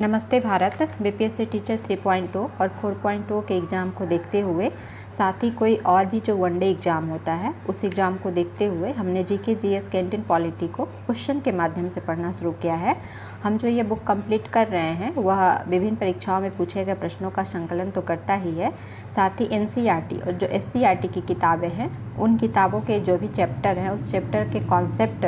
नमस्ते Bharat. BPSC teacher 3.0 और 4.0 के एग्ज़ाम को देखते हुए साथ ही कोई और भी जो वनडे एग्ज़ाम होता है उस एग्ज़ाम को देखते हुए हमने जीके जीएस कैंटीन पॉलिटी को क्वेश्चन के माध्यम से पढ़ना शुरू किया है। हम जो ये बुक कंप्लीट कर रहे हैं वह विभिन्न परीक्षाओं में पूछे गए प्रश्नों का संकलन तो करता ही है, साथ ही एनसीईआरटी और जो एससीईआरटी की किताबें हैं उन किताबों के जो भी चैप्टर हैं उस चैप्टर के कॉन्सेप्ट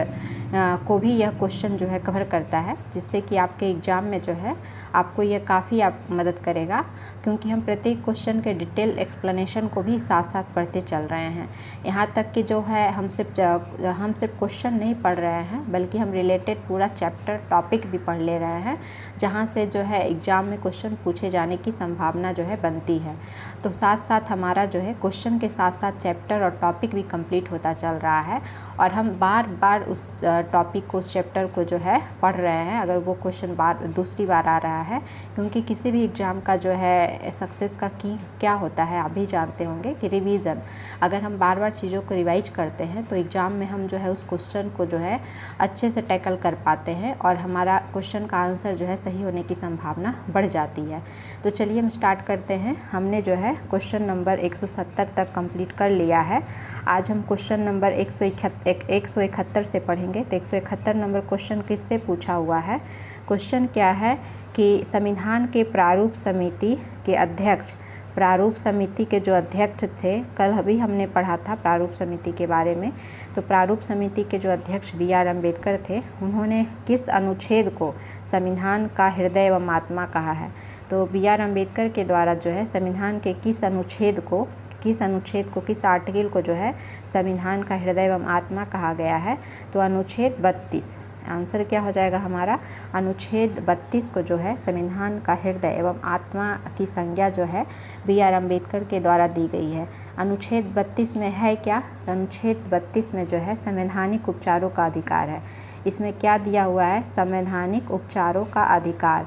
को भी यह क्वेश्चन जो है कवर करता है, जिससे कि आपके एग्ज़ाम में जो है आपको यह काफ़ी मदद करेगा, क्योंकि हम प्रत्येक क्वेश्चन के डिटेल एक्सप्लेनेशन को भी साथ साथ पढ़ते चल रहे हैं। यहाँ तक कि जो है हम सिर्फ क्वेश्चन नहीं पढ़ रहे हैं बल्कि हम रिलेटेड पूरा चैप्टर टॉपिक भी पढ़ ले रहे हैं, जहाँ से जो है एग्ज़ाम में क्वेश्चन पूछे जाने की संभावना जो है बनती है। तो साथ साथ हमारा जो है क्वेश्चन के साथ साथ चैप्टर और टॉपिक भी कंप्लीट होता चल रहा है और हम बार बार उस टॉपिक को, उस चैप्टर को जो है पढ़ रहे हैं अगर वो क्वेश्चन दूसरी बार आ रहा है, क्योंकि किसी भी एग्ज़ाम का जो है सक्सेस का की क्या होता है आप भी जानते होंगे कि रिवीजन। अगर हम बार बार चीज़ों को रिवाइज करते हैं तो एग्ज़ाम में हम जो है उस क्वेश्चन को जो है अच्छे से टैकल कर पाते हैं और हमारा क्वेश्चन का आंसर जो है सही होने की संभावना बढ़ जाती है। तो चलिए हम स्टार्ट करते हैं। हमने जो है क्वेश्चन नंबर 170 तक कंप्लीट कर लिया है। आज हम क्वेश्चन नंबर 171 से पढ़ेंगे। तो 171 नंबर क्वेश्चन किससे पूछा हुआ है? क्वेश्चन क्या है कि संविधान के प्रारूप समिति के अध्यक्ष, प्रारूप समिति के जो अध्यक्ष थे, कल अभी हमने पढ़ा था प्रारूप समिति के बारे में। तो प्रारूप समिति के जो अध्यक्ष BR अम्बेडकर थे, उन्होंने किस अनुच्छेद को संविधान का हृदय एवं आत्मा कहा है? तो BR अम्बेडकर के द्वारा जो है संविधान के किस अनुच्छेद को, किस आर्टिकल को जो है संविधान का हृदय एवं आत्मा कहा गया है? तो अनुच्छेद 32। आंसर क्या हो जाएगा हमारा? अनुच्छेद 32 को जो है संविधान का हृदय एवं आत्मा की संज्ञा जो है BR अम्बेडकर के द्वारा दी गई है। अनुच्छेद 32 में है क्या? अनुच्छेद 32 में जो है संवैधानिक उपचारों का अधिकार है। इसमें क्या दिया हुआ है? संवैधानिक उपचारों का अधिकार।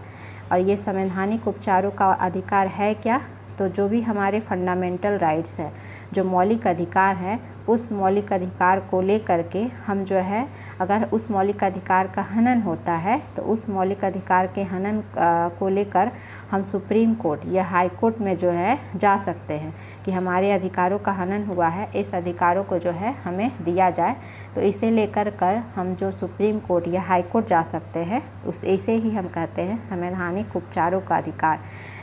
और ये संवैधानिक उपचारों का अधिकार है क्या? तो जो भी हमारे फंडामेंटल राइट्स है, जो मौलिक अधिकार है, उस मौलिक अधिकार को लेकर के हम जो है, अगर उस मौलिक अधिकार का हनन होता है तो उस मौलिक अधिकार के हनन को लेकर हम सुप्रीम कोर्ट या हाई कोर्ट में जो है जा सकते हैं कि हमारे अधिकारों का हनन हुआ है, इस अधिकारों को जो है हमें दिया जाए। तो इसे लेकर हम जो सुप्रीम कोर्ट या हाई कोर्ट जा सकते हैं, इसे ही हम कहते हैं संवैधानिक उपचारों का अधिकार।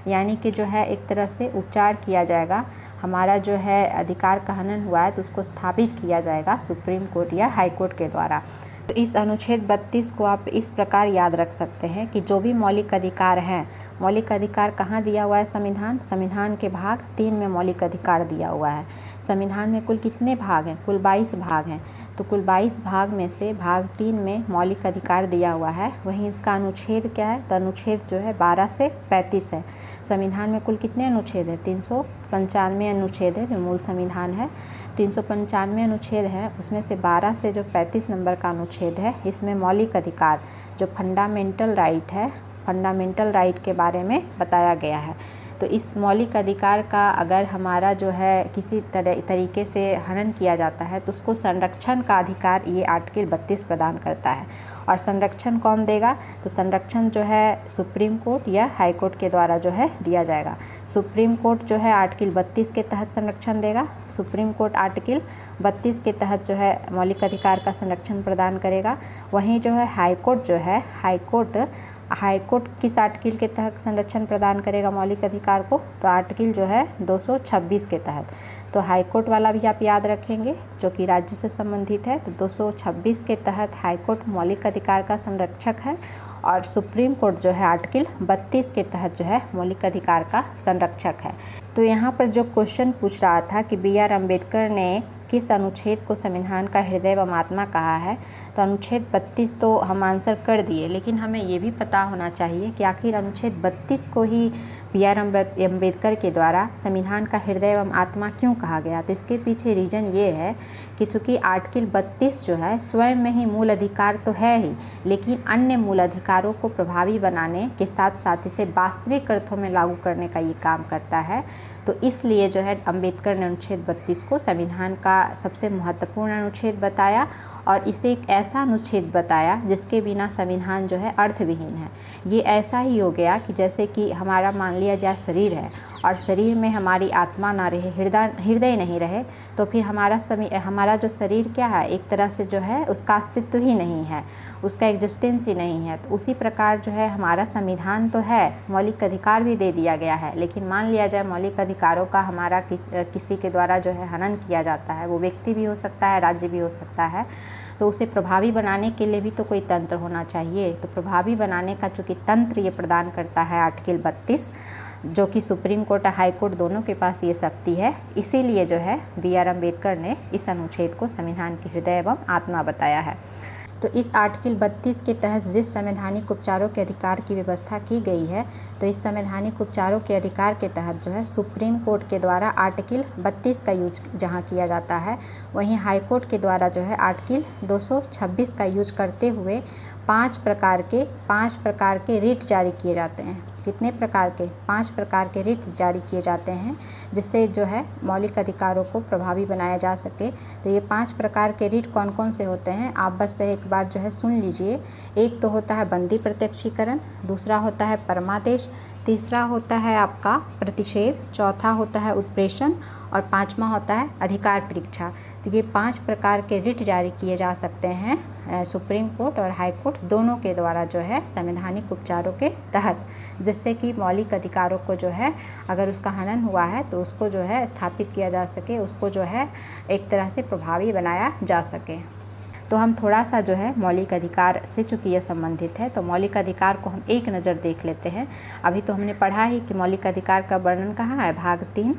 यानी कि जो है एक तरह से उपचार किया जाएगा, हमारा जो है अधिकार का हनन हुआ है तो उसको स्थापित किया जाएगा सुप्रीम कोर्ट या हाई कोर्ट के द्वारा। तो इस अनुच्छेद 32 को आप इस प्रकार याद रख सकते हैं कि जो भी मौलिक अधिकार हैं, मौलिक अधिकार कहाँ दिया हुआ है? संविधान के भाग 3 में मौलिक अधिकार दिया हुआ है। संविधान में कुल कितने भाग हैं? कुल 22 भाग हैं। तो कुल 22 भाग में से भाग 3 में मौलिक अधिकार दिया हुआ है। वहीं इसका अनुच्छेद क्या है? तो अनुच्छेद जो है 12 से 35 है। संविधान में कुल कितने अनुच्छेद है? 395 अनुच्छेद है, जो मूल संविधान है 395 अनुच्छेद है, उसमें से 12 से जो 35 नंबर का अनुच्छेद है, इसमें मौलिक अधिकार जो फंडामेंटल राइट है, फंडामेंटल राइट के बारे में बताया गया है। तो इस मौलिक अधिकार का अगर हमारा जो है किसी तरीके से हनन किया जाता है तो उसको संरक्षण का अधिकार ये आर्टिकल 32 प्रदान करता है। और संरक्षण कौन देगा? तो संरक्षण जो है सुप्रीम कोर्ट या हाई कोर्ट के द्वारा जो है दिया जाएगा। सुप्रीम कोर्ट जो है आर्टिकल 32 के तहत संरक्षण देगा। सुप्रीम कोर्ट आर्टिकल 32 के तहत जो है मौलिक अधिकार का संरक्षण प्रदान करेगा। वहीं जो है हाई कोर्ट जो है, हाई कोर्ट किस आर्टिकल के तहत संरक्षण प्रदान करेगा मौलिक अधिकार को? तो आर्टिकल जो है 226 के तहत। तो हाई कोर्ट वाला भी आप याद रखेंगे जो कि राज्य से संबंधित है। तो 226 के तहत हाई कोर्ट मौलिक अधिकार का संरक्षक है और सुप्रीम कोर्ट जो है आर्टिकल 32 के तहत जो है मौलिक अधिकार का संरक्षक है। तो यहाँ पर जो क्वेश्चन पूछ रहा था कि BR अम्बेडकर ने किस अनुच्छेद को संविधान का हृदय एवं आत्मा कहा है, तो अनुच्छेद 32 तो हम आंसर कर दिए, लेकिन हमें ये भी पता होना चाहिए कि आखिर अनुच्छेद 32 को ही BR अम्बेडकर के द्वारा संविधान का हृदय एवं आत्मा क्यों कहा गया। तो इसके पीछे रीज़न ये है कि चूँकि आर्टिकल 32 जो है स्वयं में ही मूल अधिकार तो है ही, लेकिन अन्य मूल अधिकारों को प्रभावी बनाने के साथ साथ इसे वास्तविक अर्थों में लागू करने का ये काम करता है। तो इसलिए जो है अम्बेडकर ने अनुच्छेद 32 को संविधान का सबसे महत्वपूर्ण अनुच्छेद बताया और इसे एक ऐसा अनुच्छेद बताया जिसके बिना संविधान जो है अर्थविहीन है। ये ऐसा ही हो गया कि जैसे कि हमारा मान लिया जाए शरीर है और शरीर में हमारी आत्मा ना रहे, हृदय नहीं रहे, तो फिर हमारा जो शरीर क्या है, एक तरह से जो है उसका अस्तित्व ही नहीं है, उसका एग्जिस्टेंस ही नहीं है। तो उसी प्रकार जो है हमारा संविधान तो है, मौलिक अधिकार भी दे दिया गया है, लेकिन मान लिया जाए मौलिक अधिकारों का हमारा किसी के द्वारा जो है हनन किया जाता है, वो व्यक्ति भी हो सकता है, राज्य भी हो सकता है, तो उसे प्रभावी बनाने के लिए भी तो कोई तंत्र होना चाहिए। तो प्रभावी बनाने का चूँकि तंत्र ये प्रदान करता है आर्टिकल 32, जो कि सुप्रीम कोर्ट और हाई कोर्ट दोनों के पास ये शक्ति है, इसीलिए जो है BR अम्बेडकर ने इस अनुच्छेद को संविधान की हृदय एवं आत्मा बताया है। तो इस आर्टिकल 32 के तहत जिस संवैधानिक उपचारों के अधिकार की व्यवस्था की गई है, तो इस संवैधानिक उपचारों के अधिकार के तहत जो है सुप्रीम कोर्ट के द्वारा आर्टिकल 32 का यूज जहां किया जाता है, वहीं हाई कोर्ट के द्वारा जो है आर्टिकल 226 का यूज करते हुए 5 प्रकार के रिट जारी किए जाते हैं। कितने प्रकार के? 5 प्रकार के रिट जारी किए जाते हैं, जिससे जो है मौलिक अधिकारों को प्रभावी बनाया जा सके। तो ये 5 प्रकार के रिट कौन कौन से होते हैं, आप बस एक बार जो है सुन लीजिए। एक तो होता है बंदी प्रत्यक्षीकरण, दूसरा होता है परमादेश, तीसरा होता है आपका प्रतिषेध, चौथा होता है उत्प्रेषण और 5वां होता है अधिकार परीक्षा। तो ये 5 प्रकार के रिट जारी किए जा सकते हैं सुप्रीम कोर्ट और हाई कोर्ट दोनों के द्वारा जो है संवैधानिक उपचारों के तहत, जिससे कि मौलिक अधिकारों को जो है अगर उसका हनन हुआ है तो उसको जो है स्थापित किया जा सके, उसको जो है एक तरह से प्रभावी बनाया जा सके। तो हम थोड़ा सा जो है मौलिक अधिकार से चूँकि यह संबंधित है, तो मौलिक अधिकार को हम एक नज़र देख लेते हैं। अभी तो हमने पढ़ा ही कि मौलिक अधिकार का वर्णन कहाँ है, भाग 3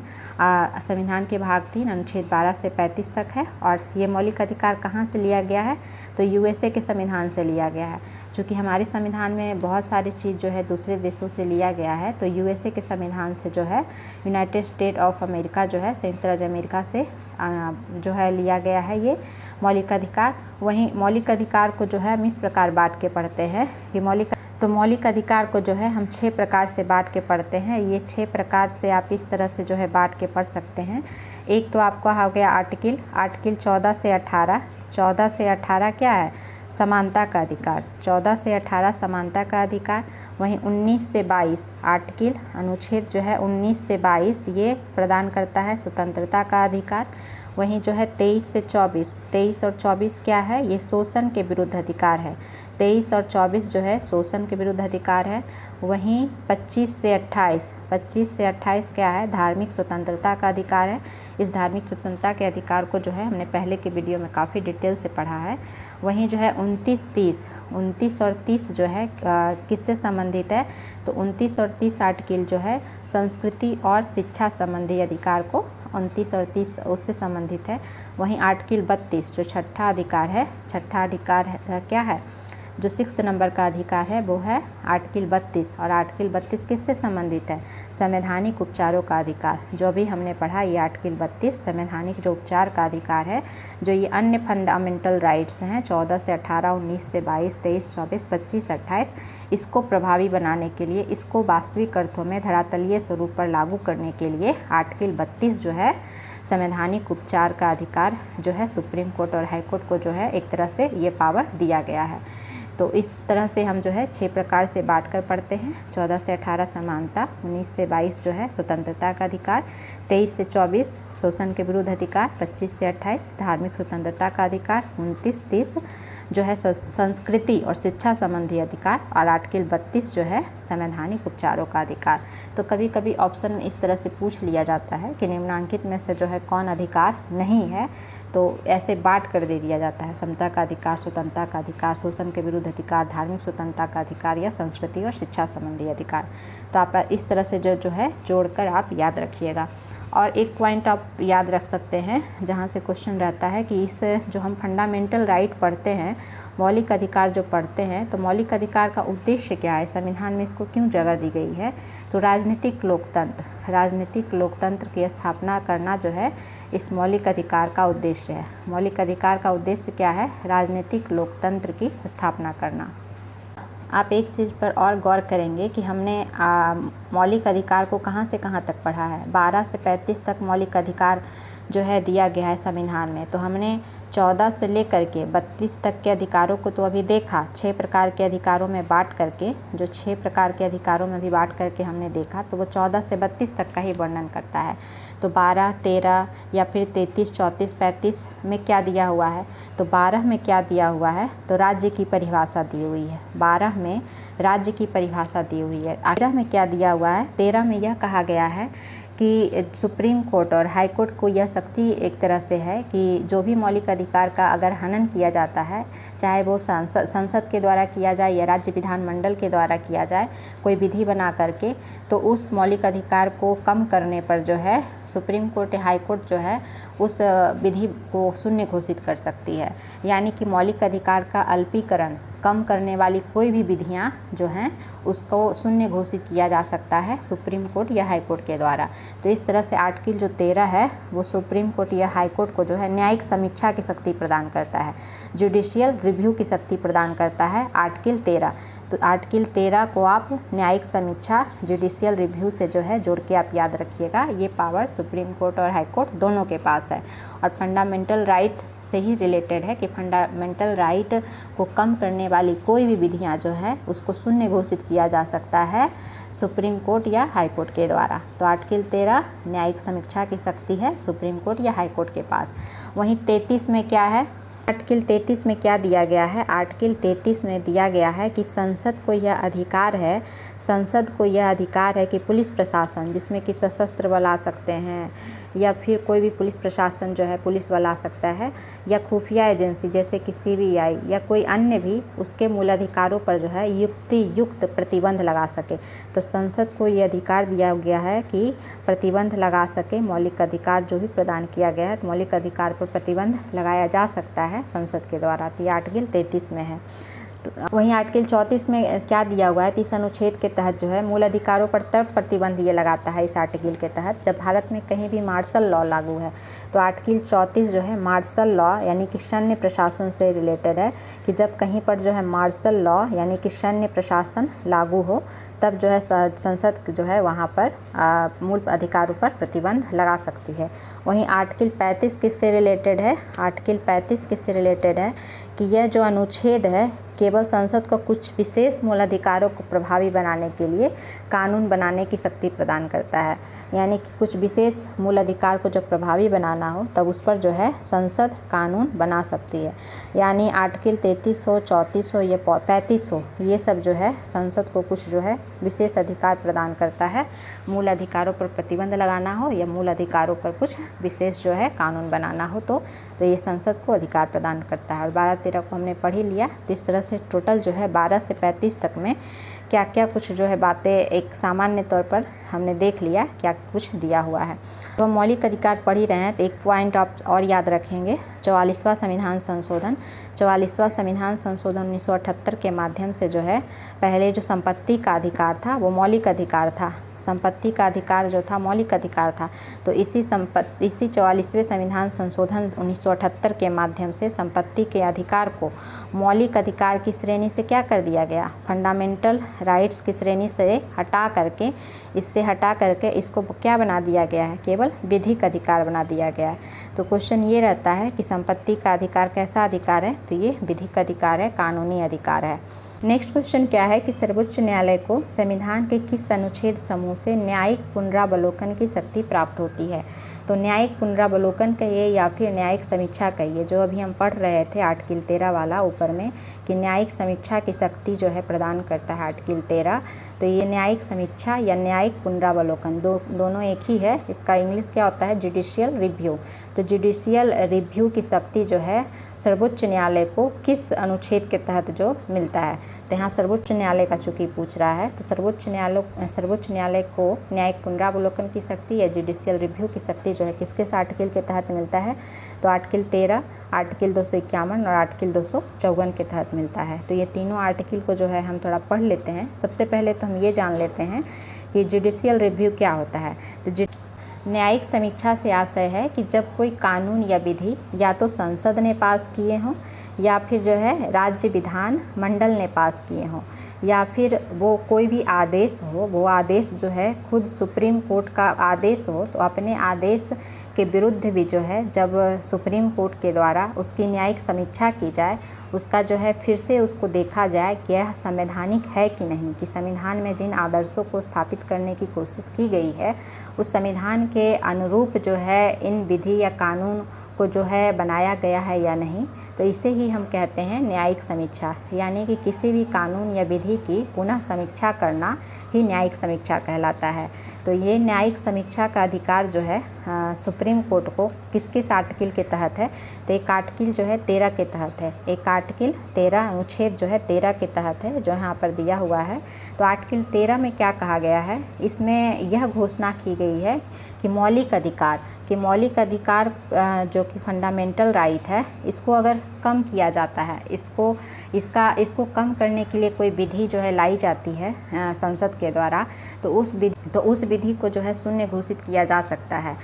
संविधान के भाग 3 अनुच्छेद 12 से 35 तक है। और ये मौलिक अधिकार कहाँ से लिया गया है, तो USA के संविधान से लिया गया है। चूँकि हमारे संविधान में बहुत सारी चीज़ जो है दूसरे देशों से लिया गया है, तो USA के संविधान से जो है यूनाइटेड स्टेट ऑफ अमेरिका जो है संयुक्त राज्य अमेरिका से जो है लिया गया है ये मौलिक अधिकार। वहीं मौलिक अधिकार को जो है हम इस प्रकार बांट के पढ़ते हैं कि मौलिक अधिकार को जो है हम 6 प्रकार से बांट के पढ़ते हैं। ये 6 प्रकार से आप इस तरह से जो है बांट के पढ़ सकते हैं। एक तो आपका हो गया आर्टिकल 14 से 18। 14 से 18 क्या है, समानता का अधिकार। 14 से 18 समानता का अधिकार। वहीं 19 से 22 आर्टिकल अनुच्छेद जो है 19 से 22 ये प्रदान करता है स्वतंत्रता का अधिकार। वहीं जो है 23 से 24, 23 और 24 क्या है, ये शोषण के विरुद्ध अधिकार है। 23 और 24 जो है शोषण के विरुद्ध अधिकार है। वहीं 25 से 28 क्या है, धार्मिक स्वतंत्रता का अधिकार है। इस धार्मिक स्वतंत्रता के अधिकार को जो है हमने पहले के वीडियो में काफ़ी डिटेल से पढ़ा है। वहीं जो है 29 और 30 जो है किससे संबंधित है, तो 29 और 30 आर्टिकल जो है संस्कृति और शिक्षा संबंधी अधिकार को 29 और 30 उससे संबंधित है। वहीं आर्टिकल 32 जो छठा अधिकार है, क्या है, जो 6 नंबर का अधिकार है वो है आर्टिकल 32। और आर्टिकल 32 किससे संबंधित है, संवैधानिक उपचारों का अधिकार। जो भी हमने पढ़ा ये आर्टिकल 32 संवैधानिक जो उपचार का अधिकार है, जो ये अन्य फंडामेंटल राइट्स हैं 14 से 18, 19 से 22, 23, 24, 25, 28, इसको प्रभावी बनाने के लिए, इसको वास्तविक अर्थों में धरातलीय स्वरूप पर लागू करने के लिए आर्टिकल 32 जो है संवैधानिक उपचार का अधिकार जो है सुप्रीम कोर्ट और हाई कोर्ट को जो है एक तरह से ये पावर दिया गया है। तो इस तरह से हम जो है 6 प्रकार से बांट कर पढ़ते हैं। 14 से 18 समानता, 19 से 22 जो है स्वतंत्रता का अधिकार, 23 से 24 शोषण के विरुद्ध अधिकार, 25 से 28 धार्मिक स्वतंत्रता का अधिकार, 29-30 जो है संस्कृति और शिक्षा संबंधी अधिकार, और आर्टिकल 32 जो है संवैधानिक उपचारों का अधिकार। तो कभी कभी ऑप्शन में इस तरह से पूछ लिया जाता है कि निम्नांकित में से जो है कौन अधिकार नहीं है, तो ऐसे बांट कर दे दिया जाता है, समता का अधिकार, स्वतंत्रता का अधिकार, शोषण के विरुद्ध अधिकार, धार्मिक स्वतंत्रता का अधिकार या संस्कृति और शिक्षा संबंधी अधिकार। तो आप इस तरह से जो है जोड़कर आप याद रखिएगा। और एक पॉइंट आप याद रख सकते हैं जहाँ से क्वेश्चन रहता है कि इस जो हम फंडामेंटल राइट पढ़ते हैं, मौलिक अधिकार जो पढ़ते हैं, तो मौलिक अधिकार का उद्देश्य क्या है, संविधान में इसको क्यों जगह दी गई है, तो राजनीतिक लोकतंत्र की स्थापना करना जो है इस मौलिक अधिकार का उद्देश्य है। मौलिक अधिकार का उद्देश्य क्या है, राजनीतिक लोकतंत्र की स्थापना करना। आप एक चीज़ पर और गौर करेंगे कि हमने मौलिक अधिकार को कहाँ से कहाँ तक पढ़ा है। 12 से 35 तक मौलिक अधिकार जो है दिया गया है संविधान में। तो हमने 14 से लेकर के 32 तक के अधिकारों को तो अभी देखा, 6 प्रकार के अधिकारों में बांट करके, जो 6 प्रकार के अधिकारों में भी बांट करके हमने देखा, तो वो 14 से 32 तक का ही वर्णन करता है। तो 12, 13 या फिर 33, 34, 35 में क्या दिया हुआ है? तो 12 में क्या दिया हुआ है? तो राज्य की परिभाषा दी हुई है। 12 में राज्य की परिभाषा दी हुई है। 13 में क्या दिया हुआ है? 13 में यह कहा गया है कि सुप्रीम कोर्ट और हाई कोर्ट को यह शक्ति एक तरह से है कि जो भी मौलिक अधिकार का अगर हनन किया जाता है, चाहे वो संसद के द्वारा किया जाए या राज्य विधानमंडल के द्वारा किया जाए, कोई विधि बना करके, तो उस मौलिक अधिकार को कम करने पर जो है सुप्रीम कोर्ट या हाई कोर्ट जो है उस विधि को शून्य घोषित कर सकती है। यानी कि मौलिक अधिकार का अल्पीकरण कम करने वाली कोई भी विधियां जो हैं उसको शून्य घोषित किया जा सकता है सुप्रीम कोर्ट या हाई कोर्ट के द्वारा। तो इस तरह से आर्टिकल जो 13 है वो सुप्रीम कोर्ट या हाई कोर्ट को जो है न्यायिक समीक्षा की शक्ति प्रदान करता है, जुडिशियल रिव्यू की शक्ति प्रदान करता है आर्टिकल 13। तो आर्टिकल 13 को आप न्यायिक समीक्षा, जुडिशियल रिव्यू से जो है जोड़ के आप याद रखिएगा। ये पावर सुप्रीम कोर्ट और हाई कोर्ट दोनों के पास है और फंडामेंटल राइट से ही रिलेटेड है कि फंडामेंटल राइट को कम करने वाली कोई भी विधियां जो है उसको शून्य घोषित किया जा सकता है सुप्रीम कोर्ट या हाई कोर्ट के द्वारा। तो आर्टिकल 13 न्यायिक समीक्षा की शक्ति है सुप्रीम कोर्ट या हाई कोर्ट के पास। वहीं 33 में क्या है? आर्टिकल 33 में क्या दिया गया है? आर्टिकल 33 में दिया गया है कि संसद को यह अधिकार है, संसद को यह अधिकार है कि पुलिस प्रशासन, जिसमें कि सशस्त्र बल आ सकते हैं या फिर कोई भी पुलिस प्रशासन जो है पुलिस बल आ सकता है, या खुफिया एजेंसी जैसे कि CBI या कोई अन्य भी, उसके मूल अधिकारों पर जो है युक्त प्रतिबंध लगा सके। तो संसद को ये अधिकार दिया गया है कि प्रतिबंध लगा सके, मौलिक अधिकार जो भी प्रदान किया गया है तो मौलिक अधिकार पर प्रतिबंध लगाया जा सकता है संसद के द्वारा। तो ये आर्टिकल 33 में है। तो वहीं आर्टिकल 34 में क्या दिया हुआ है? 30 अनुच्छेद के तहत जो है मूल अधिकारों पर तब प्रतिबंध ये लगाता है इस आर्टिकल के तहत जब भारत में कहीं भी मार्शल लॉ लागू है। तो आर्टिकल 34 जो है मार्शल लॉ यानी कि सैन्य प्रशासन से रिलेटेड है कि जब कहीं पर जो है मार्शल लॉ यानी कि सैन्य प्रशासन लागू हो तब जो है संसद जो है वहाँ पर मूल अधिकारों पर प्रतिबंध लगा सकती है। वहीं आर्टिकल 35 किससे रिलेटेड है? आर्टिकल 35 किससे रिलेटेड है कि यह जो अनुच्छेद है केवल संसद को कुछ विशेष मूल अधिकारों को प्रभावी बनाने के लिए कानून बनाने की शक्ति प्रदान करता है। यानी कि कुछ विशेष मूल अधिकार को जब प्रभावी बनाना हो तब उस पर जो है संसद कानून बना सकती है। यानी आर्टिकल 33 हो, 34 हो या 35 हो, ये सब जो है संसद को कुछ जो है विशेष अधिकार प्रदान करता है, मूल अधिकारों पर प्रतिबंध लगाना हो या मूल अधिकारों पर कुछ विशेष जो है कानून बनाना हो तो ये संसद को अधिकार प्रदान करता है। और 12-13 को हमने पढ़ ही लिया। तो इस तरह से टोटल जो है 12 से 35 तक में क्या क्या कुछ जो है बातें एक सामान्य तौर पर हमने देख लिया क्या कुछ दिया हुआ है। तो हम मौलिक अधिकार पढ़ ही रहे हैं तो एक पॉइंट आप और याद रखेंगे, 44वां संविधान संशोधन। 44वां संविधान संशोधन 1978 के माध्यम से जो है पहले जो संपत्ति का अधिकार था वो मौलिक अधिकार था, संपत्ति का अधिकार जो था मौलिक अधिकार था। तो इसी 44वें संविधान संशोधन 1978 के माध्यम से संपत्ति के अधिकार को मौलिक अधिकार की श्रेणी से क्या कर दिया गया? फंडामेंटल राइट्स की श्रेणी से हटा करके इसको क्या बना दिया गया है? केवल विधिक अधिकार बना दिया गया है। तो क्वेश्चन ये रहता है कि संपत्ति का अधिकार कैसा अधिकार है? तो ये विधिक अधिकार है, कानूनी अधिकार है। नेक्स्ट क्वेश्चन क्या है कि सर्वोच्च न्यायालय को संविधान के किस अनुच्छेद समूह से न्यायिक पुनरावलोकन की शक्ति प्राप्त होती है? तो न्यायिक पुनरावलोकन कहिए या फिर न्यायिक समीक्षा कहिए, जो अभी हम पढ़ रहे थे आर्टिकल 13 वाला ऊपर में कि न्यायिक समीक्षा की शक्ति जो है प्रदान करता है आर्टिकल 13। तो ये न्यायिक समीक्षा या न्यायिक पुनरावलोकन दोनों एक ही है। इसका इंग्लिश क्या होता है? Judicial review. तो जुडिशियल रिव्यू की शक्ति जो है सर्वोच्च न्यायालय को किस अनुच्छेद के तहत जो मिलता है? तो यहाँ सर्वोच्च न्यायालय का चूँकि पूछ रहा है तो सर्वोच्च न्यायालय को न्यायिक पुनरावलोकन की शक्ति या जुडिशियल रिव्यू की शक्ति जो है किस आर्टिकल के तहत मिलता है? तो आर्टिकल 13, आर्टिकल 251 और आर्टिकल 254 के तहत मिलता है। तो ये तीनों आर्टिकल को जो है हम थोड़ा पढ़ लेते हैं। सबसे पहले तो हम ये जान लेते हैं कि जुडिशियल रिव्यू क्या होता है। तो न्यायिक समीक्षा से आशय है कि जब कोई कानून या विधि या तो संसद ने पास किए हों या फिर जो है राज्य विधान मंडल ने पास किए हों या फिर वो कोई भी आदेश हो, वो आदेश जो है खुद सुप्रीम कोर्ट का आदेश हो, तो अपने आदेश के विरुद्ध भी जो है जब सुप्रीम कोर्ट के द्वारा उसकी न्यायिक समीक्षा की जाए, उसका जो है फिर से उसको देखा जाए कि यह संवैधानिक है कि नहीं, कि संविधान में जिन आदर्शों को स्थापित करने की कोशिश की गई है उस संविधान के अनुरूप जो है इन विधि या कानून को जो है बनाया गया है या नहीं। तो इसे ही हम कहते हैं न्यायिक समीक्षा, यानी कि किसी भी कानून या विधि की पुनः समीक्षा करना ही न्यायिक समीक्षा कहलाता है। तो ये न्यायिक समीक्षा का अधिकार जो है सुप्रीम कोर्ट को किस आर्टिकल के तहत है, तो एक आर्टिकल जो है 13 के तहत है। एक आर्टिकल 13 अनुच्छेद जो है 13 के तहत है, जो यहाँ पर दिया हुआ है। तो आर्टिकल 13 में क्या कहा गया है, इसमें यह घोषणा की गई है कि मौलिक अधिकार जो कि फंडामेंटल राइट है, इसको अगर कम किया जाता है, इसको कम करने के लिए कोई विधि जो है लाई जाती है संसद के द्वारा, तो उस विधि को जो है शून्य घोषित किया जा सकता है।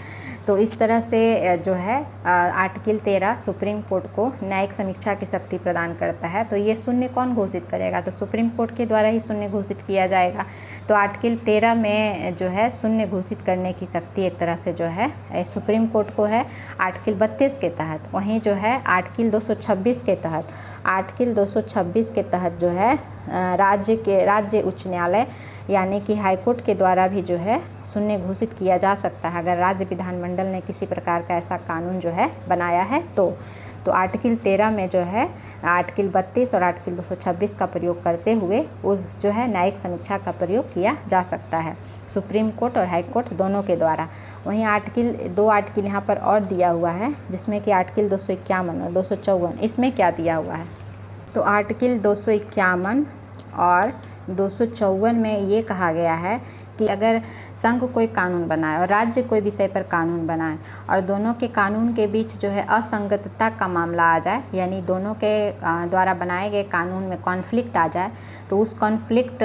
तो इस तरह से जो है आर्टिकल 13 सुप्रीम कोर्ट को न्यायिक समीक्षा की शक्ति प्रदान करता है। तो ये शून्य कौन घोषित करेगा, तो सुप्रीम कोर्ट के द्वारा ही शून्य घोषित किया जाएगा। तो आर्टिकल 13 में जो है शून्य घोषित करने की शक्ति एक तरह से जो है सुप्रीम कोर्ट को है आर्टिकल 32 के तहत। वहीं जो है आर्टिकल 226 के तहत जो है राज्य उच्च न्यायालय यानी कि हाईकोर्ट के द्वारा भी जो है शून्य घोषित किया जा सकता है, अगर राज्य विधानमंडल ने किसी प्रकार का ऐसा कानून जो है बनाया है तो आर्टिकल 13 में जो है आर्टिकल 32 और आर्टिकल 226 का प्रयोग करते हुए उस जो है न्यायिक समीक्षा का प्रयोग किया जा सकता है सुप्रीम कोर्ट और हाई कोर्ट दोनों के द्वारा। वहीं दो आर्टिकल यहाँ पर और दिया हुआ है, जिसमें कि आर्टिकल 251 और 254। इसमें क्या दिया हुआ है, तो आर्टिकल 251 और 254 में ये कहा गया है कि अगर संघ कोई कानून बनाए और राज्य कोई विषय पर कानून बनाए और दोनों के कानून के बीच जो है असंगतता का मामला आ जाए, यानी दोनों के द्वारा बनाए गए कानून में कॉन्फ्लिक्ट आ जाए, तो उस कॉन्फ्लिक्ट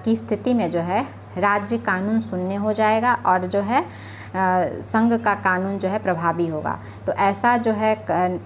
की स्थिति में जो है राज्य कानून शून्य हो जाएगा और जो है संघ का कानून जो है प्रभावी होगा। तो ऐसा जो है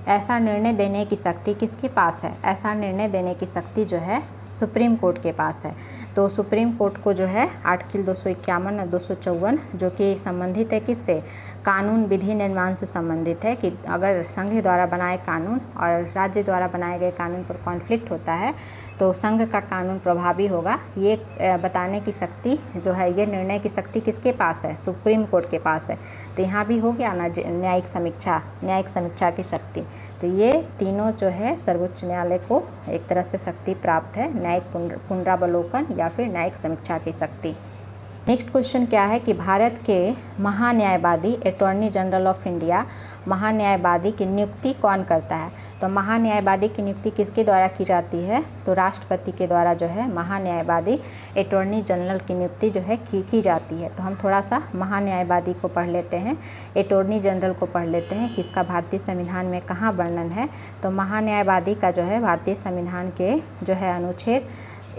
ऐसा निर्णय देने की शक्ति किसके पास है, ऐसा निर्णय देने की शक्ति जो है सुप्रीम कोर्ट के पास है। तो सुप्रीम कोर्ट को जो है आर्टिकल 251 और 254 जो कि संबंधित है किससे, कानून विधि निर्माण से संबंधित है, कि अगर संघ द्वारा बनाए कानून और राज्य द्वारा बनाए गए कानून पर कॉन्फ्लिक्ट होता है तो संघ का कानून प्रभावी होगा, ये बताने की शक्ति जो है, ये निर्णय की शक्ति किसके पास है, सुप्रीम कोर्ट के पास है। तो यहाँ भी हो गया ना न्यायिक समीक्षा की शक्ति। तो ये तीनों जो है सर्वोच्च न्यायालय को एक तरह से शक्ति प्राप्त है, न्यायिक पुनरावलोकन या फिर न्यायिक समीक्षा की शक्ति। नेक्स्ट क्वेश्चन क्या है कि भारत के महान्यायवादी अटॉर्नी जनरल ऑफ इंडिया महान्यायवादी की नियुक्ति कौन करता है। तो महान्यायवादी की नियुक्ति किसके द्वारा की जाती है, तो राष्ट्रपति के द्वारा जो है महान्यायवादी अटॉर्नी जनरल की नियुक्ति जो है की जाती है। तो हम थोड़ा सा महान्यायवादी को पढ़ लेते हैं, अटॉर्नी जनरल को पढ़ लेते हैं कि इसका भारतीय संविधान में कहाँ वर्णन है। तो महान्यायवादी का जो है भारतीय संविधान के जो है अनुच्छेद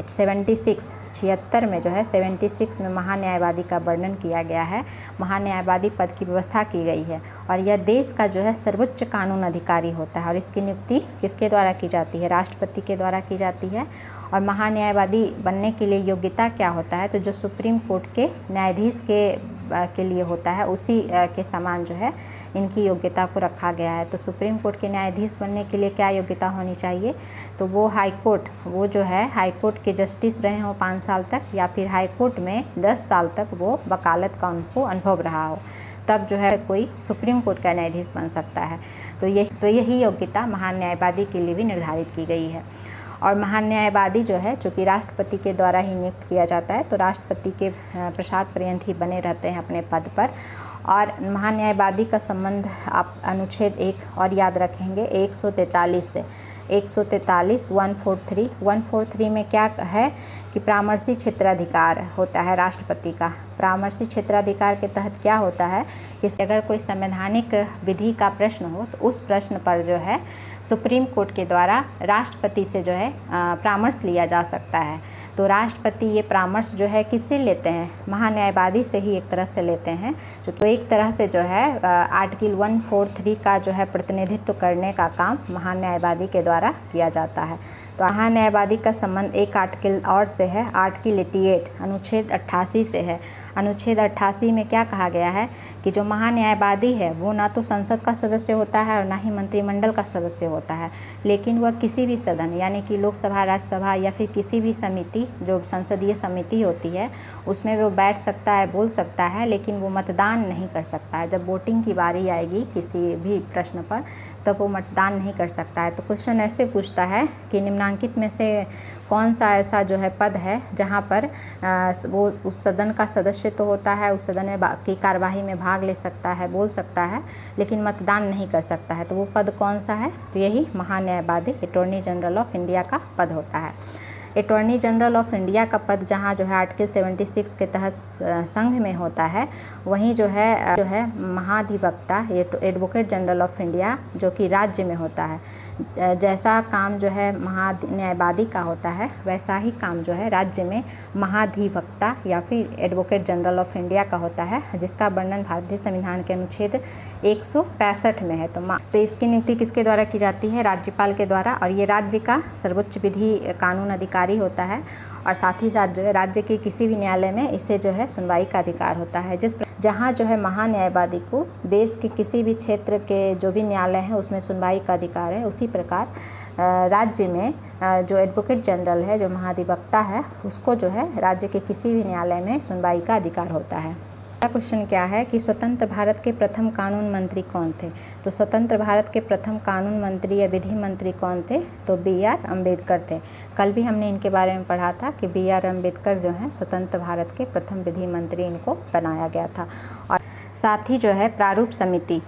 76 में जो है 76 में महान्यायवादी का वर्णन किया गया है। महान्यायवादी पद की व्यवस्था की गई है और यह देश का जो है सर्वोच्च कानून अधिकारी होता है और इसकी नियुक्ति किसके द्वारा की जाती है, राष्ट्रपति के द्वारा की जाती है। और महान्यायवादी बनने के लिए योग्यता क्या होता है, तो जो सुप्रीम कोर्ट के न्यायाधीश के लिए होता है उसी के समान जो है इनकी योग्यता को रखा गया है। तो सुप्रीम कोर्ट के न्यायाधीश बनने के लिए क्या योग्यता होनी चाहिए, तो वो जो है हाई कोर्ट के जस्टिस रहे हों 5 साल तक, या फिर हाई कोर्ट में 10 साल तक वो वकालत का उनको अनुभव रहा हो, तब जो है कोई सुप्रीम कोर्ट का न्यायाधीश बन सकता है। तो यही योग्यता महान्यायवादी के लिए भी निर्धारित की गई है। और महान्यायवादी जो है चूँकि राष्ट्रपति के द्वारा ही नियुक्त किया जाता है, तो राष्ट्रपति के प्रसाद पर्यंत ही बने रहते हैं अपने पद पर। और महान्यायवादी का संबंध आप अनुच्छेद 1 और याद रखेंगे 143 से 143 में क्या है कि परामर्शी क्षेत्राधिकार होता है राष्ट्रपति का। परामर्शी क्षेत्राधिकार के तहत क्या होता है कि अगर कोई संवैधानिक विधि का प्रश्न हो तो उस प्रश्न पर जो है सुप्रीम कोर्ट के द्वारा राष्ट्रपति से जो है परामर्श लिया जा सकता है। तो तो राष्ट्रपति ये परामर्श जो है किससे लेते हैं, महान्यायवादी से ही एक तरह से लेते हैं, जो तो एक तरह से जो है आर्टिकल 143 का जो है प्रतिनिधित्व करने का काम महान्यायवादी के द्वारा किया जाता है। तो महान्यायवादी का संबंध एक आर्टिकल और से है, आर्टिकल 88 अनुच्छेद 88 से है। अनुच्छेद 88 में क्या कहा गया है कि जो महान्यायवादी है वो ना तो संसद का सदस्य होता है और ना ही मंत्रिमंडल का सदस्य होता है, लेकिन वह किसी भी सदन यानी कि लोकसभा, राज्यसभा या फिर किसी भी समिति, जो संसदीय समिति होती है, उसमें वो बैठ सकता है, बोल सकता है, लेकिन वो मतदान नहीं कर सकता है। जब वोटिंग की बारी आएगी किसी भी प्रश्न पर तब वो मतदान नहीं कर सकता है। तो क्वेश्चन ऐसे पूछता है कि निम्नांकित में से कौन सा ऐसा जो है पद है जहाँ पर वो उस सदन का सदस्य तो होता है, उस सदन में की कार्यवाही में भाग ले सकता है, बोल सकता है, लेकिन मतदान नहीं कर सकता है। तो वो पद कौन सा है, तो यही महान्यायवादी अटॉर्नी जनरल ऑफ इंडिया का पद होता है। अटॉर्नी जनरल ऑफ इंडिया का पद जहाँ जो है आर्टिकल 76 के तहत संघ में होता है, वहीं जो है महाधिवक्ता एडवोकेट जनरल ऑफ इंडिया जो कि राज्य में होता है। जैसा काम जो है महान्यायवादी का होता है वैसा ही काम जो है राज्य में महाधिवक्ता या फिर एडवोकेट जनरल ऑफ इंडिया का होता है, जिसका वर्णन भारतीय संविधान के अनुच्छेद 165 में है। तो इसकी नियुक्ति किसके द्वारा की जाती है, राज्यपाल के द्वारा, और ये राज्य का सर्वोच्च विधि कानून अधिकारी होता है। और साथ ही साथ जो है राज्य के किसी भी न्यायालय में इससे जो है सुनवाई का अधिकार होता है। जहाँ जो है महान्यायवादी को देश के किसी भी क्षेत्र के जो भी न्यायालय हैं उसमें सुनवाई का अधिकार है, उसी प्रकार राज्य में जो एडवोकेट जनरल है, जो महाधिवक्ता है, उसको जो है राज्य के किसी भी न्यायालय में सुनवाई का अधिकार होता है। अगला क्वेश्चन क्या है कि स्वतंत्र भारत के प्रथम कानून मंत्री कौन थे। तो स्वतंत्र भारत के प्रथम कानून मंत्री या विधि मंत्री कौन थे, तो BR अम्बेडकर थे। कल भी हमने इनके बारे में पढ़ा था कि BR अम्बेडकर जो है स्वतंत्र भारत के प्रथम विधि मंत्री इनको बनाया गया था। और साथ ही जो है प्रारूप समिति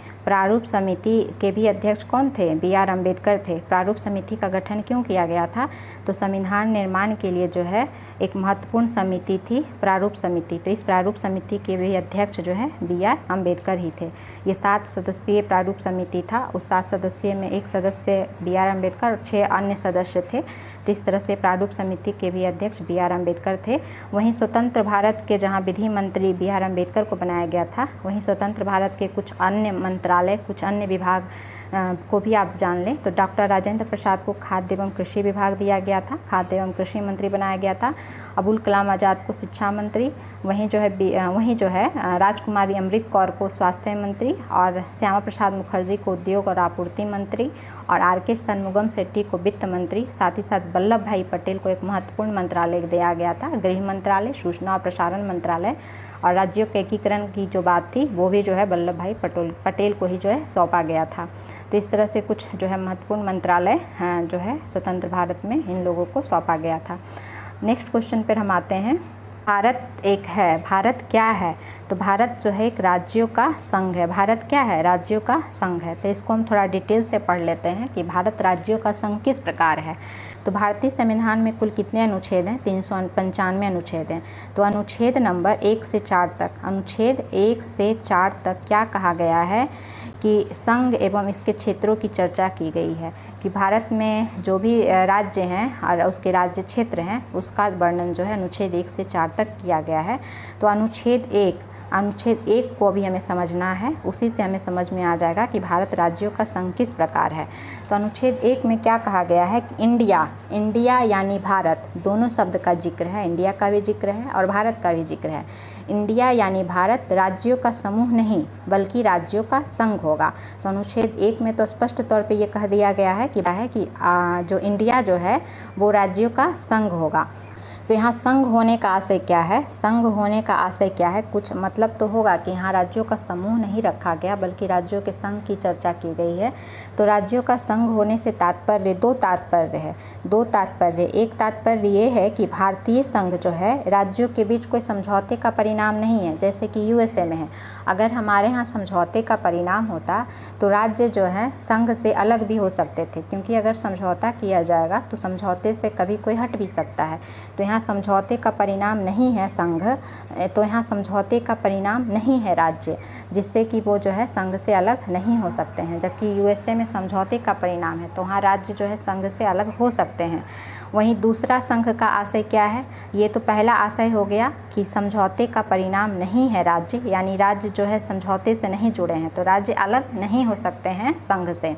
के भी अध्यक्ष कौन थे, BR अम्बेडकर थे। प्रारूप समिति का गठन क्यों किया गया था, तो संविधान निर्माण के लिए जो है एक महत्वपूर्ण समिति थी प्रारूप समिति। तो इस प्रारूप समिति के भी अध्यक्ष जो है BR अम्बेडकर ही थे। ये 7 सदस्यीय प्रारूप समिति था, उस 7 सदस्य में एक सदस्य BR अम्बेडकर और 6 अन्य सदस्य थे। तो इस तरह से प्रारूप समिति के भी अध्यक्ष BR अम्बेडकर थे। वहीं स्वतंत्र भारत के जहाँ विधि मंत्री BR अम्बेडकर को बनाया गया था, वहीं स्वतंत्र भारत के कुछ अन्य मंत्रालय, कुछ अन्य विभाग को भी आप जान लें। तो डॉक्टर राजेंद्र प्रसाद को खाद्य एवं कृषि विभाग दिया गया था, खाद्य एवं कृषि मंत्री बनाया गया था। अबुल कलाम आज़ाद को शिक्षा मंत्री, वहीं जो है राजकुमारी अमृत कौर को स्वास्थ्य मंत्री, और श्यामा प्रसाद मुखर्जी को उद्योग और आपूर्ति मंत्री, और RK षणमुगम शेट्टी को वित्त मंत्री। साथ ही साथ वल्लभ भाई पटेल को एक महत्वपूर्ण मंत्रालय दिया गया था, गृह मंत्रालय, सूचना और प्रसारण मंत्रालय। और राज्यों के एकीकरण की जो बात थी वो भी जो है वल्लभ भाई पटेल को ही जो है सौंपा गया था। तो इस तरह से कुछ जो है महत्वपूर्ण मंत्रालय जो है स्वतंत्र भारत में इन लोगों को सौंपा गया था। नेक्स्ट क्वेश्चन पर हम आते हैं। भारत एक है, भारत क्या है, तो भारत जो है एक राज्यों का संघ है। भारत क्या है, राज्यों का संघ है। तो इसको हम थोड़ा डिटेल से पढ़ लेते हैं कि भारत राज्यों का संघ किस प्रकार है। तो भारतीय संविधान में कुल कितने अनुच्छेद हैं, 395 अनुच्छेद हैं। तो अनुच्छेद नंबर 1 से 4 तक, अनुच्छेद 1 से 4 तक क्या कहा गया है कि संघ एवं इसके क्षेत्रों की चर्चा की गई है कि भारत में जो भी राज्य हैं और उसके राज्य क्षेत्र हैं उसका वर्णन जो है अनुच्छेद 1 से 4 तक किया गया है। तो अनुच्छेद 1 को भी हमें समझना है, उसी से हमें समझ में आ जाएगा कि भारत राज्यों का संघ किस प्रकार है। तो अनुच्छेद 1 में क्या कहा गया है कि इंडिया यानी भारत, दोनों शब्द का जिक्र है, इंडिया का भी जिक्र है और भारत का भी जिक्र है। इंडिया यानी भारत राज्यों का समूह नहीं बल्कि राज्यों का संघ होगा। तो अनुच्छेद 1 में तो स्पष्ट तौर पे ये कह दिया गया है कि जो इंडिया जो है वो राज्यों का संघ होगा। तो यहाँ संघ होने का आशय क्या है, संघ होने का आशय क्या है, कुछ मतलब तो होगा कि यहाँ राज्यों का समूह नहीं रखा गया बल्कि राज्यों के संघ की चर्चा की गई है। तो राज्यों का संघ होने से तात्पर्य दो तात्पर्य। एक तात्पर्य ये है कि भारतीय संघ जो है राज्यों के बीच कोई समझौते का परिणाम नहीं है, जैसे कि USA में है। अगर हमारे यहाँ समझौते का परिणाम होता तो राज्य जो है संघ से अलग भी हो सकते थे, क्योंकि अगर समझौता किया जाएगा तो समझौते से कभी कोई हट भी सकता है। तो यहाँ समझौते का परिणाम नहीं है संघ, तो यहाँ समझौते का परिणाम नहीं है राज्य, जिससे कि वो जो है संघ से अलग नहीं हो सकते हैं। जबकि यूएसए में समझौते का परिणाम है, तो वहाँ राज्य जो है संघ से अलग हो सकते हैं। वहीं दूसरा संघ का आशय क्या है? ये तो पहला आशय हो गया कि समझौते का परिणाम नहीं है राज्य, यानी राज्य जो है समझौते से नहीं जुड़े हैं, तो राज्य अलग नहीं हो सकते हैं संघ से।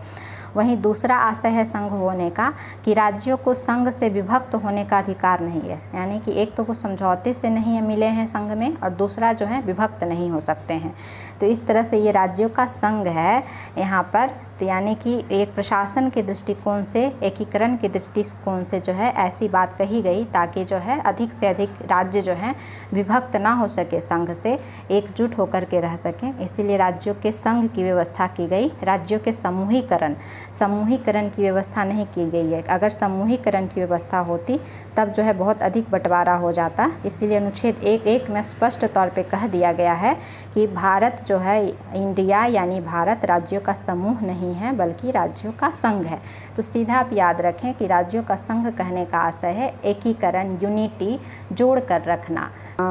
वहीं दूसरा आशय है संघ होने का कि राज्यों को संघ से विभक्त होने का अधिकार नहीं है, यानी कि एक तो वो समझौते से नहीं मिले हैं संघ में, और दूसरा जो है विभक्त नहीं हो सकते हैं। तो इस तरह से ये राज्यों का संघ है यहाँ पर। तो यानी कि एक प्रशासन के दृष्टिकोण से, एकीकरण के दृष्टिकोण से जो है ऐसी बात कही गई ताकि जो है अधिक से अधिक राज्य जो हैं विभक्त ना हो सके, संघ से एकजुट होकर के रह सकें। इसीलिए राज्यों के संघ की व्यवस्था की गई। राज्यों के समूहीकरण की व्यवस्था नहीं की गई है। अगर समूहीकरण की व्यवस्था होती तब जो है बहुत अधिक बंटवारा हो जाता। इसीलिए अनुच्छेद 1 में स्पष्ट तौर पे कह दिया गया है कि भारत जो है, इंडिया यानी भारत राज्यों का समूह नहीं है बल्कि राज्यों का संघ है। तो सीधा आप याद रखें कि राज्यों का संघ कहने का आशय है एकीकरण, यूनिटी, जोड़ कर रखना।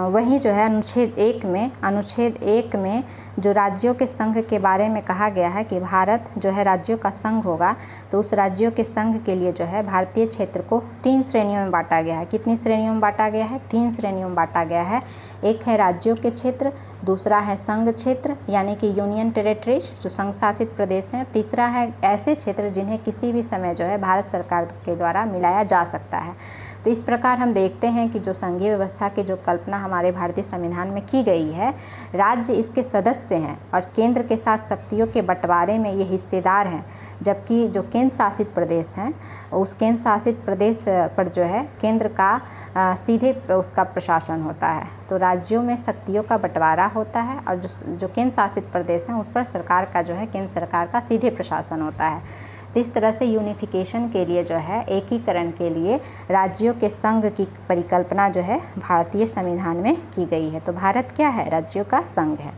वही जो है अनुच्छेद 1 में जो राज्यों के संघ के बारे में कहा गया है कि भारत जो है राज्यों का संघ होगा, तो उस राज्यों के संघ के लिए जो है भारतीय क्षेत्र को 3 श्रेणियों में बांटा गया है। कितनी श्रेणियों में बांटा गया है? 3 श्रेणियों में बांटा गया है। एक है राज्यों के क्षेत्र, दूसरा है संघ क्षेत्र यानी कि यूनियन टेरिटरीज जो संघ शासित प्रदेश हैं, तीसरा है ऐसे क्षेत्र जिन्हें किसी भी समय जो है भारत सरकार के द्वारा मिलाया जा सकता है। तो इस प्रकार हम देखते हैं कि जो संघीय व्यवस्था की जो कल्पना हमारे भारतीय संविधान में की गई है, राज्य इसके सदस्य हैं और केंद्र के साथ शक्तियों के बंटवारे में ये हिस्सेदार हैं। जबकि जो केंद्र शासित प्रदेश हैं, उस केंद्र शासित प्रदेश पर जो है केंद्र का सीधे उसका प्रशासन होता है। तो राज्यों में शक्तियों का बंटवारा होता है और जो केंद्र शासित प्रदेश हैं उस पर सरकार का जो है केंद्र सरकार का सीधे प्रशासन होता है। तो इस तरह से यूनिफिकेशन के लिए जो है, एकीकरण के लिए राज्यों के संघ की परिकल्पना जो है भारतीय संविधान में की गई है। तो भारत क्या है? राज्यों का संघ है।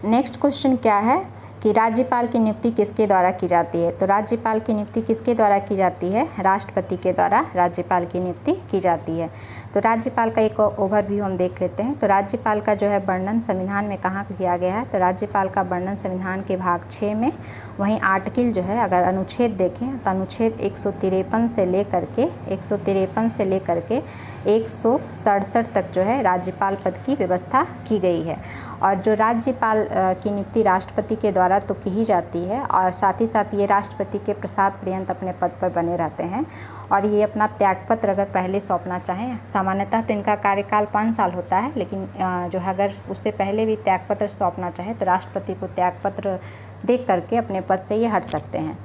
नेक्स्ट क्वेश्चन क्या है कि राज्यपाल की नियुक्ति किसके द्वारा की जाती है? तो राज्यपाल की नियुक्ति किसके द्वारा की जाती है? राष्ट्रपति के द्वारा राज्यपाल की नियुक्ति की जाती है। तो राज्यपाल का एक ओवरव्यू हम देख लेते हैं। तो राज्यपाल का जो है वर्णन संविधान में कहाँ किया गया है? तो राज्यपाल का वर्णन संविधान के भाग 6 में। वहीं आर्टिकल जो है, अगर अनुच्छेद देखें तो अनुच्छेद 153 से लेकर के 167 तक जो है राज्यपाल पद की व्यवस्था की गई है। और जो राज्यपाल की नियुक्ति राष्ट्रपति के द्वारा तो की ही जाती है, और साथ ही साथ ये राष्ट्रपति के प्रसाद पर्यंत अपने पद पर बने रहते हैं। और ये अपना त्यागपत्र अगर पहले सौंपना चाहें, सामान्यतः तो इनका कार्यकाल 5 साल होता है, लेकिन जो है अगर उससे पहले भी त्यागपत्र सौंपना चाहे तो राष्ट्रपति को त्यागपत्र दे करके अपने पद से ये हट सकते हैं।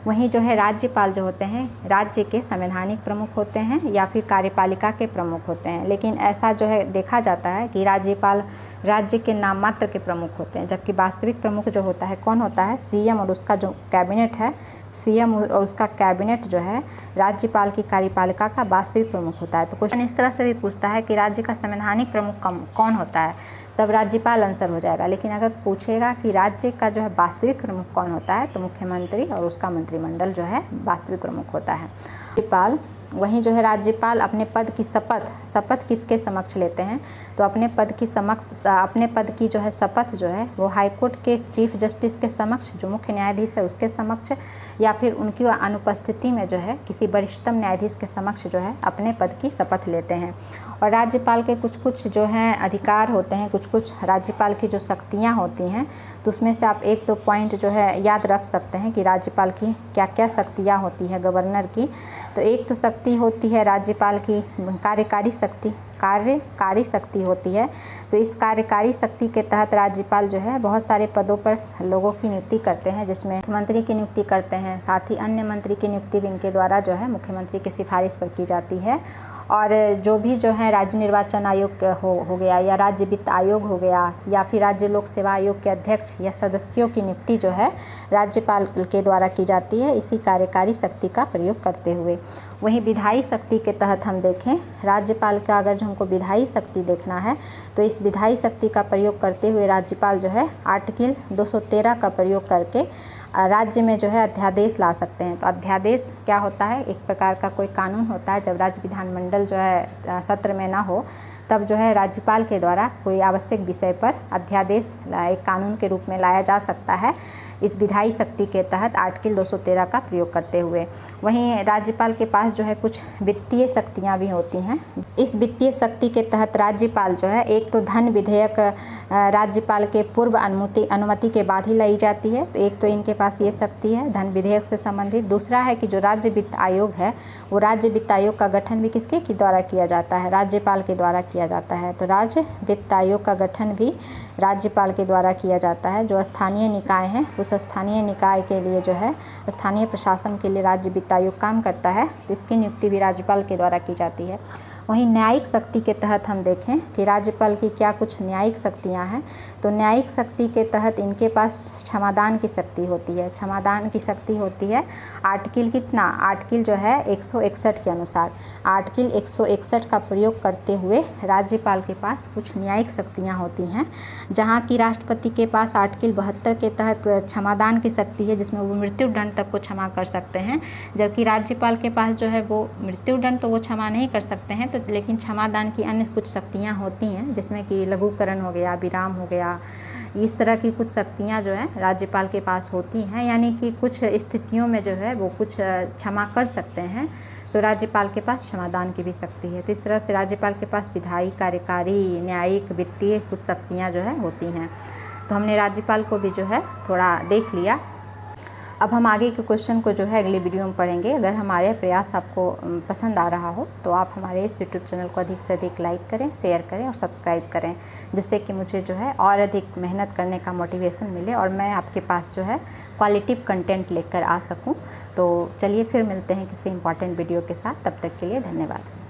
वहीं जो है राज्यपाल जो होते हैं राज्य के संवैधानिक प्रमुख होते हैं या फिर कार्यपालिका के प्रमुख होते हैं। लेकिन ऐसा जो है देखा जाता है कि राज्यपाल राज्य के नाम मात्र के प्रमुख होते हैं, जबकि वास्तविक प्रमुख जो होता है कौन होता है? सीएम और उसका जो कैबिनेट है, सीएम और उसका कैबिनेट जो है राज्यपाल की कार्यपालिका का वास्तविक प्रमुख होता है। तो क्वेश्चन इस तरह से भी पूछता है कि राज्य का संवैधानिक प्रमुख कौन होता है, तब राज्यपाल आंसर हो जाएगा। लेकिन अगर पूछेगा कि राज्य का जो है वास्तविक प्रमुख कौन होता है, तो मुख्यमंत्री और उसका मंत्रिमंडल जो है वास्तविक प्रमुख होता है। राज्यपाल वहीं जो है राज्यपाल अपने पद की शपथ किसके समक्ष लेते हैं? तो अपने पद की जो है शपथ जो है वो हाईकोर्ट के चीफ जस्टिस के समक्ष, जो मुख्य न्यायाधीश है उसके समक्ष, या फिर उनकी अनुपस्थिति में जो है किसी वरिष्ठतम न्यायाधीश के समक्ष जो है अपने पद की शपथ लेते हैं। और राज्यपाल के कुछ जो हैं अधिकार होते हैं, कुछ राज्यपाल की जो शक्तियाँ होती हैं, तो उसमें से आप 1-2 पॉइंट जो है याद रख सकते हैं कि राज्यपाल की क्या क्या शक्तियाँ होती है गवर्नर की। तो एक तो शक्ति होती है राज्यपाल की कार्यकारी शक्ति होती है। तो इस कार्यकारी शक्ति के तहत राज्यपाल जो है बहुत सारे पदों पर लोगों की नियुक्ति करते हैं, जिसमें मुख्यमंत्री की नियुक्ति करते हैं, साथ ही अन्य मंत्री की नियुक्ति भी इनके द्वारा जो है मुख्यमंत्री की सिफारिश पर की जाती है। और जो भी जो है राज्य निर्वाचन आयोग हो गया या राज्य वित्त आयोग हो गया या फिर राज्य लोक सेवा आयोग के अध्यक्ष या सदस्यों की नियुक्ति जो है राज्यपाल के द्वारा की जाती है, इसी कार्यकारी शक्ति का प्रयोग करते हुए। वहीं विधायी शक्ति के तहत हम देखें, राज्यपाल का अगर जो हमको विधायी शक्ति देखना है तो इस विधायी शक्ति का प्रयोग करते हुए राज्यपाल जो है आर्टिकल 213 का प्रयोग करके राज्य में जो है अध्यादेश ला सकते हैं। तो अध्यादेश क्या होता है? एक प्रकार का कोई कानून होता है। जब राज्य विधानमंडल जो है सत्र में ना हो तब जो है राज्यपाल के द्वारा कोई आवश्यक विषय पर अध्यादेश एक कानून के रूप में लाया जा सकता है इस विधायी शक्ति के तहत आर्टिकल 213 का प्रयोग करते हुए। वहीं राज्यपाल के पास जो है कुछ वित्तीय शक्तियाँ भी होती हैं। इस वित्तीय शक्ति के तहत राज्यपाल जो है, एक तो धन विधेयक राज्यपाल के पूर्व अनुमति के बाद ही लाई जाती है, तो एक तो इनके पास ये शक्ति है धन विधेयक से संबंधित। दूसरा है कि जो राज्य वित्त आयोग है वो राज्य वित्त आयोग का गठन भी किसके द्वारा किया जाता है? राज्यपाल के द्वारा किया जाता है। तो राज्य वित्त आयोग का गठन भी राज्यपाल के द्वारा किया जाता है। जो स्थानीय निकाय हैं उस स्थानीय निकाय के लिए जो है स्थानीय प्रशासन के लिए राज्य वित्त आयोग काम करता है, तो इसकी नियुक्ति भी राज्यपाल के द्वारा की जाती है। वहीं न्यायिक शक्ति के तहत हम देखें कि राज्यपाल की क्या कुछ न्यायिक शक्तियां हैं, तो न्यायिक शक्ति के तहत इनके पास क्षमादान की शक्ति होती है। क्षमादान की शक्ति होती है आर्टिकल कितना? आर्टिकल जो है 161 के अनुसार आर्टिकल 161 का प्रयोग करते हुए राज्यपाल के पास कुछ न्यायिक शक्तियाँ होती हैं। जहाँ की राष्ट्रपति के पास आर्टिकल 72 के तहत क्षमादान की शक्ति है, जिसमें वो मृत्यु दंड तक को क्षमा कर सकते हैं, जबकि राज्यपाल के पास जो है वो मृत्यु दंड तो वो क्षमा नहीं कर सकते हैं, तो लेकिन क्षमादान की अन्य कुछ शक्तियाँ होती हैं, जिसमें कि लघुकरण हो गया, विराम हो गया, इस तरह की कुछ शक्तियाँ जो है राज्यपाल के पास होती हैं। यानी कि कुछ स्थितियों में जो है वो कुछ क्षमा कर सकते हैं, तो राज्यपाल के पास क्षमादान की भी शक्ति है। तो इस तरह से राज्यपाल के पास विधायी, कार्यकारी, न्यायिक, वित्तीय कुछ शक्तियाँ जो है होती हैं। तो हमने राज्यपाल को भी जो है थोड़ा देख लिया। अब हम आगे के क्वेश्चन को जो है अगले वीडियो में पढ़ेंगे। अगर हमारे प्रयास आपको पसंद आ रहा हो तो आप हमारे इस यूट्यूब चैनल को अधिक से अधिक लाइक करें, शेयर करें और सब्सक्राइब करें, जिससे कि मुझे जो है और अधिक मेहनत करने का मोटिवेशन मिले और मैं आपके पास जो है क्वालिटिव कंटेंट लेकर आ सकूं। तो चलिए फिर मिलते हैं किसी इंपॉर्टेंट वीडियो के साथ। तब तक के लिए धन्यवाद।